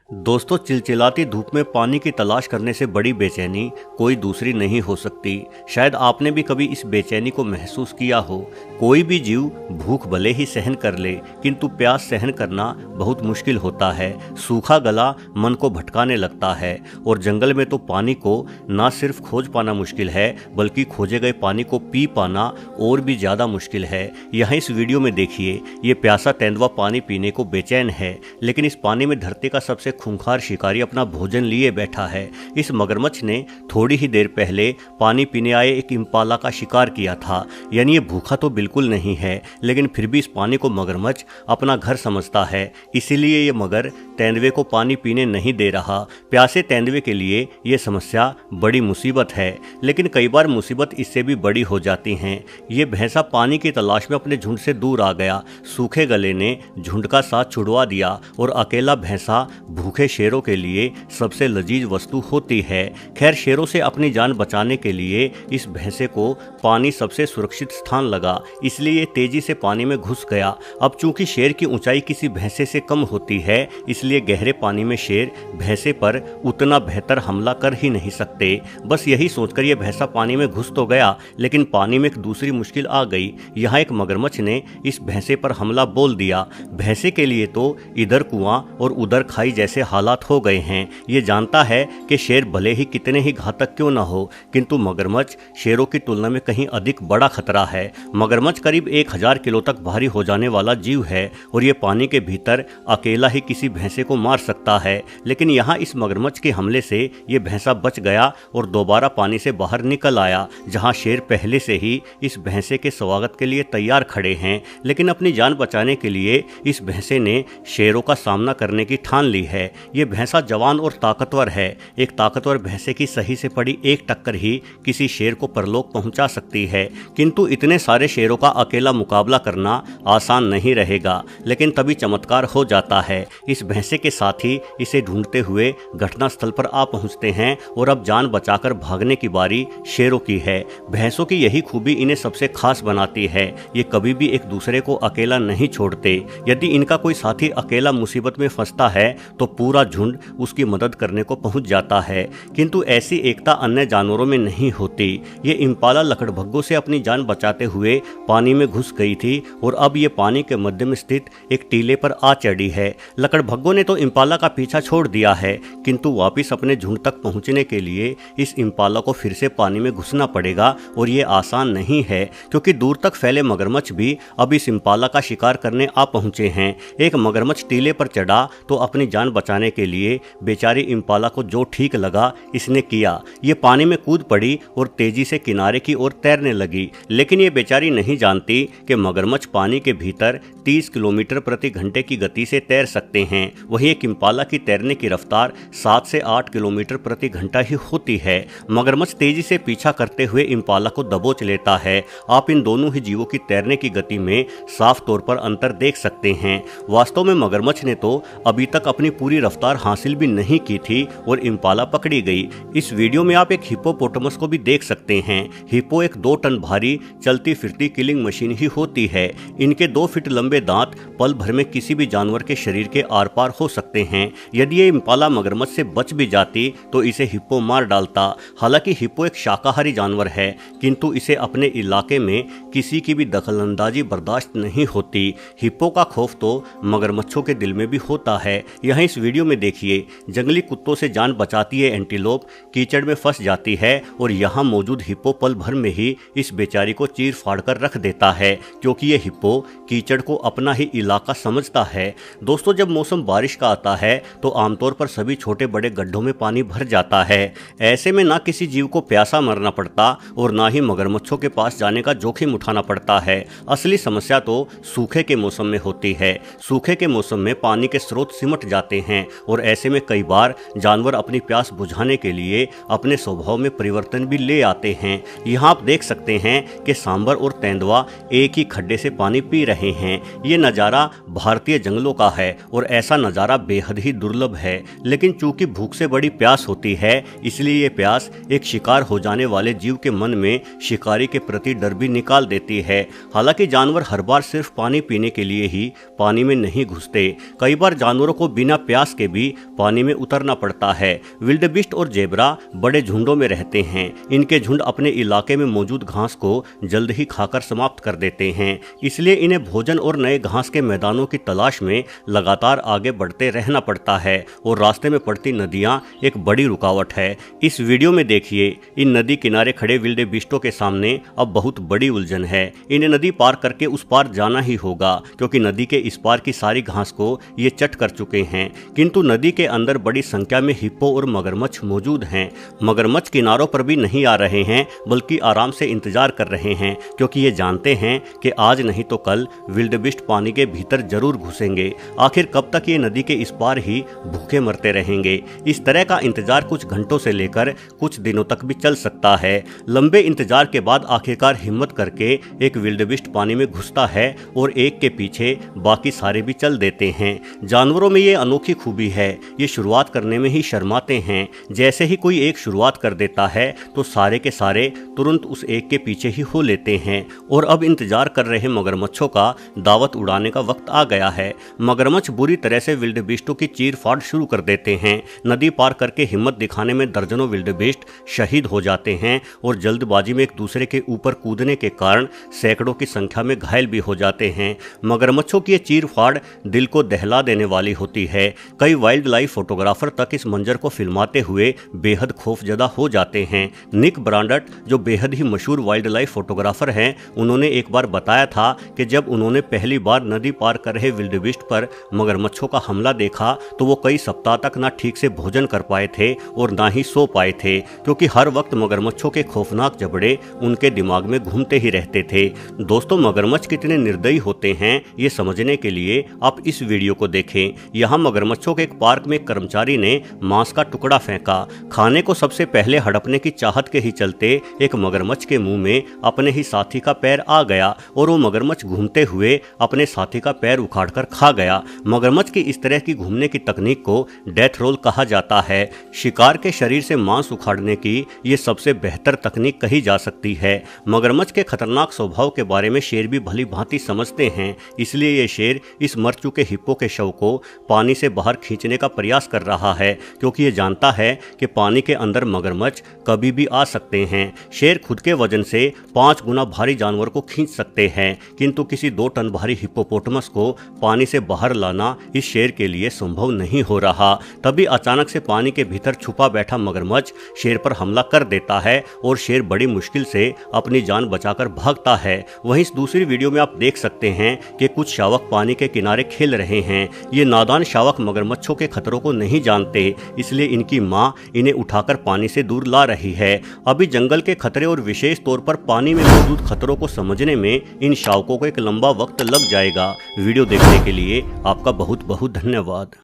दोस्तों, चिलचिलाती धूप में पानी की तलाश करने से बड़ी बेचैनी कोई दूसरी नहीं हो सकती। शायद आपने भी कभी इस बेचैनी को महसूस किया हो। कोई भी जीव भूख भले ही सहन कर ले, किंतु प्यास सहन करना बहुत मुश्किल होता है। सूखा गला मन को भटकाने लगता है और जंगल में तो पानी को ना सिर्फ खोज पाना मुश्किल है, बल्कि खोजे गए पानी को पी पाना और भी ज़्यादा मुश्किल है। यहाँ इस वीडियो में देखिए, ये प्यासा तेंदुआ पानी पीने को बेचैन है, लेकिन इस पानी में धरती का सबसे खूंखार शिकारी अपना भोजन लिए बैठा है। इस मगरमच्छ ने थोड़ी ही देर पहले पानी पीने आए एक इम्पाला का शिकार किया था। यानी ये भूखा तो बिल्कुल नहीं है, लेकिन फिर भी इस पानी को मगरमच्छ अपना घर समझता है। इसीलिए ये मगर तेंदुए को पानी पीने नहीं दे रहा। प्यासे तेंदुए के लिए ये समस्या बड़ी मुसीबत है, लेकिन कई बार मुसीबत इससे भी बड़ी हो जाती हैं। ये भैंसा पानी की तलाश में अपने झुंड से दूर आ गया। सूखे गले ने झुंड का साथ छुड़वा दिया और अकेला भैंसा भूखे शेरों के लिए सबसे लजीज वस्तु होती है। खैर, शेरों से अपनी जान बचाने के लिए इस भैंसे को पानी सबसे सुरक्षित स्थान लगा, इसलिए ये तेजी से पानी में घुस गया। अब चूंकि शेर की ऊंचाई किसी भैंसे से कम होती है, इसलिए गहरे पानी में शेर भैंसे पर उतना बेहतर हमला कर ही नहीं सकते। बस यही सोचकर यह भैंसा पानी में घुस तो गया, लेकिन पानी में एक दूसरी मुश्किल आ गई। यहाँ एक मगरमच्छ ने इस भैंसे पर हमला बोल दिया। भैंसे के लिए तो इधर कुआं और उधर खाई जैसे हालात हो गए हैं। ये जानता है कि शेर भले ही कितने ही घातक क्यों ना हो, किंतु मगरमच्छ शेरों की तुलना में कहीं अधिक बड़ा खतरा है। मगरमच्छ करीब 1000 किलो तक भारी हो जाने वाला जीव है और ये पानी के भीतर अकेला ही किसी भैंसे को मार सकता है। लेकिन यहाँ इस मगरमच्छ के हमले से ये भैंसा बच गया और दोबारा पानी से बाहर निकल आया, जहाँ शेर पहले से ही इस भैंसे के स्वागत के लिए तैयार खड़े हैं। लेकिन अपनी जान बचाने के लिए इस भैंसे ने शेरों का सामना करने की ठान ली है। ये भैंसा जवान और ताकतवर है। एक ताकतवर भैंसे की सही से पड़ी एक टक्कर ही किसी शेर को परलोक पहुंचा सकती है, किंतु इतने सारे शेरों का अकेला मुकाबला करना आसान नहीं रहेगा। लेकिन तभी चमत्कार हो जाता है। इस भैंसे के साथी इसे ढूंढते हुए घटनास्थल पर आ पहुंचते हैं और अब जान बचाकर भागने की बारी शेरों की है। भैंसों की यही खूबी इन्हें सबसे खास बनाती है। ये कभी भी एक दूसरे को अकेला नहीं छोड़ते। यदि इनका कोई साथी अकेला मुसीबत में फंसता है तो पूरा झुंड उसकी मदद करने को पहुंच जाता है, किंतु ऐसी एकता अन्य जानवरों में नहीं होती। ये इम्पाला लकड़भग्गों से अपनी जान बचाते हुए पानी में घुस गई थी और अब ये पानी के मध्य में स्थित एक टीले पर आ चढ़ी है। लकड़भग्गों ने तो इम्पाला का पीछा छोड़ दिया है, किंतु वापिस अपने झुंड तक पहुंचने के लिए इस इम्पाला को फिर से पानी में घुसना पड़ेगा और ये आसान नहीं है, क्योंकि दूर तक फैले मगरमच्छ भी अब इस इम्पाला का शिकार करने आ पहुंचे हैं। एक मगरमच्छ टीले पर चढ़ा तो अपनी जान बचाने के लिए बेचारी इम्पाला को जो ठीक लगा इसने किया। ये पानी में कूद पड़ी और तेजी से किनारे की ओर तैरने लगी। लेकिन ये बेचारी नहीं जानती कि मगरमच्छ पानी के भीतर 30 किलोमीटर प्रति घंटे की गति से तैर सकते हैं। वहीं एक इम्पाला की तैरने की रफ्तार 7 से 8 किलोमीटर प्रति घंटा ही होती है। मगरमच्छ तेजी से पीछा करते हुए इम्पाला को दबोच लेता है। आप इन दोनों ही जीवों की तैरने की गति में साफ तौर पर अंतर देख सकते हैं। वास्तव में मगरमच्छ ने तो अभी तक अपनी पूरी रफ्तार हासिल भी नहीं की थी और इम्पाला पकड़ी गई। इस वीडियो में आप एक हिप्पोपोटामस को भी देख सकते हैं। हिप्पो एक 2 टन भारी चलती फिरती किलिंग मशीन ही होती है। इनके 2 फीट लंबे दांत पल भर में किसी भी जानवर के शरीर के आर पार हो सकते हैं। यदि ये इम्पाला मगरमच्छ से बच भी जाती तो इसे हिप्पो मार डालता। हालांकि हिप्पो एक शाकाहारी जानवर है, किंतु इसे अपने इलाके में किसी की भी दखलंदाजी बर्दाश्त नहीं होती। हिप्पो का खौफ तो मगरमच्छों के दिल में भी होता है। यहाँ इस वीडियो में देखिए, जंगली कुत्तों से जान बचाती है एंटीलोप कीचड़ में फंस जाती है और यहाँ मौजूद हिप्पो पल भर में ही इस बेचारी को चीर फाड़ कर रख देता है, क्योंकि ये हिप्पो कीचड़ को अपना ही इलाका समझता है। दोस्तों, जब मौसम बारिश का आता है तो आमतौर पर सभी छोटे बड़े गड्ढों में पानी भर जाता है। ऐसे में ना किसी जीव को प्यासा मरना पड़ता और ना ही मगरमच्छों के पास जाने का जोखिम उठाना पड़ता है। असली समस्या तो सूखे के मौसम में होती है। सूखे के मौसम में पानी के स्रोत सिमट जाते हैं और ऐसे में कई बार जानवर अपनी प्यास बुझाने के लिए अपने स्वभाव में परिवर्तन भी ले आते हैं। यहाँ आप देख सकते हैं कि सांबर और तेंदुआ एक ही खड्डे से पानी पी रहे हैं। ये नज़ारा भारतीय जंगलों का है और ऐसा नज़ारा बेहद ही दुर्लभ है। लेकिन चूंकि भूख से बड़ी प्यास होती है, इसलिए ये प्यास एक शिकार हो जाने वाले जीव के मन में शिकारी के प्रति डर भी निकाल देती है। हालांकि जानवर हर बार सिर्फ पानी पीने के लिए ही पानी में नहीं घुसते। कई बार जानवरों को बिना प्यास के भी पानी में उतरना पड़ता है। विल्डेबिस्ट और जेब्रा बड़े झुंडों में रहते हैं। इनके झुंड अपने इलाके में मौजूद घास को जल्द ही खाकर समाप्त कर देते हैं, इसलिए इन्हें भोजन और नए घास के मैदानों की तलाश में लगातार आगे बढ़ते रहना पड़ता है और रास्ते में पड़ती नदियां एक बड़ी रुकावट है। इस वीडियो में देखिए, इन नदी किनारे खड़े विल्डेबिस्टों के सामने अब बहुत बड़ी उलझन है। इन्हें नदी पार करके उस पार जाना ही होगा, क्योंकि नदी के इस पार की सारी घास को ये चट कर चुके हैं। किंतु नदी के अंदर बड़ी संख्या में हिप्पो और मगरमच्छ मौजूद हैं। मगरमच्छ किनारों पर भी नहीं आ रहे हैं, बल्कि आराम से इंतजार कर रहे हैं, क्योंकि ये जानते हैं कि आज नहीं तो कल विल्डेबिस्ट पानी के भीतर जरूर घुसेंगे। आखिर कब तक ये नदी के इस पार ही भूखे मरते रहेंगे? इस तरह का इंतजार कुछ घंटों से लेकर कुछ दिनों तक भी चल सकता है। लंबे इंतजार के बाद आखिरकार हिम्मत करके एक विल्डेबिस्ट पानी में घुसता है और एक के पीछे बाकी सारे भी चल देते हैं। जानवरों में ये अनोखी खूबी है, ये शुरुआत करने में ही शर्माते हैं। जैसे ही कोई एक शुरुआत कर देता है तो सारे के सारे तुरंत उस एक के पीछे ही हो लेते हैं। और अब इंतजार कर रहे मगरमच्छों का दावत उड़ाने का वक्त आ गया है। मगरमच्छ बुरी तरह से विल्डेबिस्टों की चीर फाड़ शुरू कर देते हैं। नदी पार करके हिम्मत दिखाने में दर्जनों विल्डेबिस्ट शहीद हो जाते हैं और जल्दबाजी में एक दूसरे के ऊपर कूदने के कारण सैकड़ों की संख्या में घायल भी हो जाते हैं। मगरमच्छों की ये चीर फाड़ दिल को दहला देने वाली होती है। कई वाइल्ड लाइफ फोटोग्राफर तक इस मंजर को फिल्माते हुए बेहद खौफजदा हो जाते हैं। निक ब्रांडट, जो बेहद ही मशहूर वाइल्ड लाइफ फोटोग्राफर हैं, उन्होंने एक बार बताया था कि जब उन्होंने पहली बार नदी पार कर रहे विल्डेबिस्ट पर मगरमच्छों का हमला देखा तो वो कई सप्ताह तक ना ठीक से भोजन कर पाए थे और ना ही सो पाए थे, क्योंकि हर वक्त मगरमच्छों के खौफनाक जबड़े उनके दिमाग में घूमते ही रहते थे। दोस्तों, मगरमच्छ कितने निर्दयी होते हैं ये समझने के लिए आप इस वीडियो को देखें। यहाँ मगरमच्छों के एक पार्क में एक कर्मचारी ने मांस का टुकड़ा फेंका। खाने को सबसे पहले हड़पने की चाहत के ही चलते एक मगरमच्छ के मुंह में अपने ही साथी का पैर आ गया और वो मगरमच्छ घूमते हुए अपने साथी का पैर उखाड़कर खा गया। मगरमच्छ की इस तरह की घूमने की तकनीक को डेथ रोल कहा जाता है। शिकार के शरीर से मांस उखाड़ने की ये सबसे बेहतर तकनीक कही जा सकती है। मगरमच्छ के खतरनाक स्वभाव के बारे में शेर भी भली भांति समझते हैं, इसलिए ये शेर इस मर चुके हिप्पो के शव को पानी से बाहर खींचने का प्रयास कर रहा है, क्योंकि ये जानता है कि पानी के अंदर मगरमच्छ कभी भी आ सकते हैं। शेर खुद के वजन से 5 गुना भारी जानवर को खींच सकते हैं, किंतु किसी 2 टन भारी हिप्पोपोटामस को पानी से बाहर लाना इस शेर के लिए संभव नहीं हो रहा। तभी अचानक से पानी के भीतर छुपा बैठा मगरमच्छ शेर पर हमला कर देता है और शेर बड़ी मुश्किल से अपनी जान बचाकर भागता है। वहीं इस दूसरी वीडियो में आप देख सकते हैं कि कुछ शावक पानी के किनारे खेल रहे हैं। ये नादान शावक मगरमच्छों के खतरों को नहीं जानते, इसलिए इनकी मां इन्हें उठाकर पानी से दूर ला रही है। अभी जंगल के खतरे और विशेष तौर पर पानी में मौजूद खतरों को समझने में इन शावकों को एक लंबा वक्त लग जाएगा। वीडियो देखने के लिए आपका बहुत बहुत धन्यवाद।